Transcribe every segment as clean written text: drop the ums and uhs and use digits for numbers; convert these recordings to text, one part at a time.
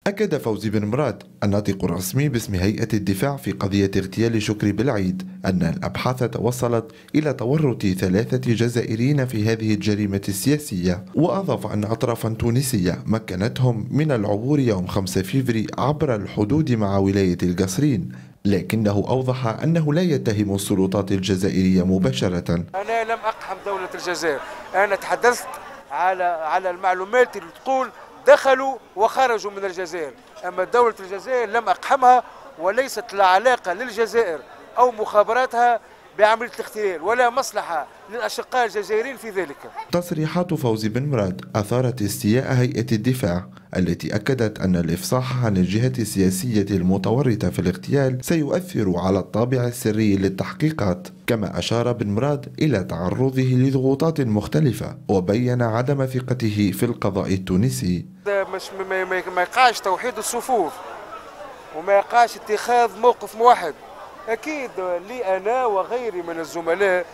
أكد فوزي بن مراد الناطق الرسمي باسم هيئة الدفاع في قضية اغتيال شكري بالعيد أن الأبحاث توصلت إلى تورط 3 جزائريين في هذه الجريمة السياسية، وأضاف أن أطرافا تونسية مكنتهم من العبور يوم 5 فبراير عبر الحدود مع ولاية القصرين، لكنه أوضح أنه لا يتهم السلطات الجزائرية مباشرة. أنا لم أقحم دولة الجزائر، أنا تحدثت على المعلومات اللي تقول دخلوا وخرجوا من الجزائر، أما دولة الجزائر لم أقحمها، وليست لا علاقة للجزائر أو مخابراتها بعملية الاغتيال ولا مصلحة للأشقاء الجزائريين في ذلك. تصريحات فوزي بن مراد أثارت استياء هيئة الدفاع التي أكدت أن الإفصاح عن الجهة السياسية المتورطة في الاغتيال سيؤثر على الطابع السري للتحقيقات، كما أشار بن مراد إلى تعرضه لضغوطات مختلفة وبين عدم ثقته في القضاء التونسي. ما يقعش توحيد الصفوف وما يقعش اتخاذ موقف موحد. أكيد لي أنا وغيري من الزملاء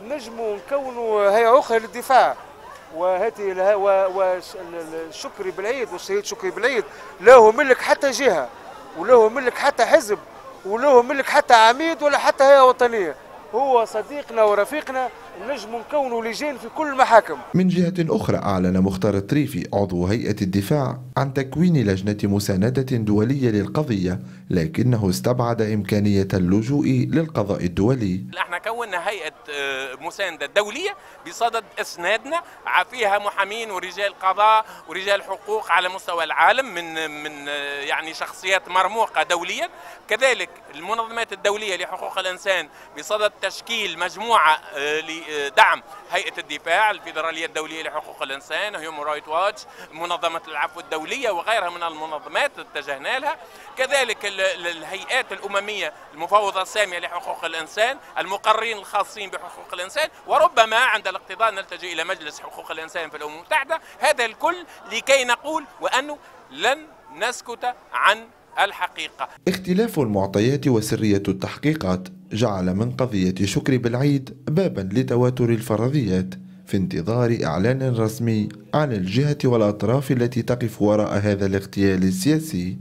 نجموا نكونوا هيئة أخرى للدفاع، وهذه والشكري بالعيد والشهيد شكري بالعيد له ملك حتى جهة وله ملك حتى حزب وله ملك حتى عميد ولا حتى هيئة وطنية، هو صديقنا ورفيقنا، نجم نكونوا لجان في كل المحاكم. من جهة أخرى أعلن مختار الطريفي عضو هيئة الدفاع عن تكوين لجنة مساندة دولية للقضية، لكنه استبعد إمكانية اللجوء للقضاء الدولي. احنا كونا هيئة مساندة دولية بصدد إسنادنا فيها محامين ورجال قضاء ورجال حقوق على مستوى العالم من يعني شخصيات مرموقة دوليا، كذلك المنظمات الدولية لحقوق الإنسان بصدد تشكيل مجموعة لدعم هيئة الدفاع، الفيدرالية الدولية لحقوق الإنسان، هيومن رايت واتش، منظمة العفو الدولية وغيرها من المنظمات اتجهنا لها، كذلك الهيئات الأممية المفوضة السامية لحقوق الإنسان، المقررين الخاصين بحقوق الإنسان، وربما عند الاقتضاء نلتجئ إلى مجلس حقوق الإنسان في الأمم المتحدة. هذا الكل لكي نقول وأنه لن نسكت عن الحقيقة. اختلاف المعطيات وسرية التحقيقات جعل من قضية شكري بالعيد بابا لتواتر الفرضيات في انتظار إعلان رسمي عن الجهة والأطراف التي تقف وراء هذا الاغتيال السياسي.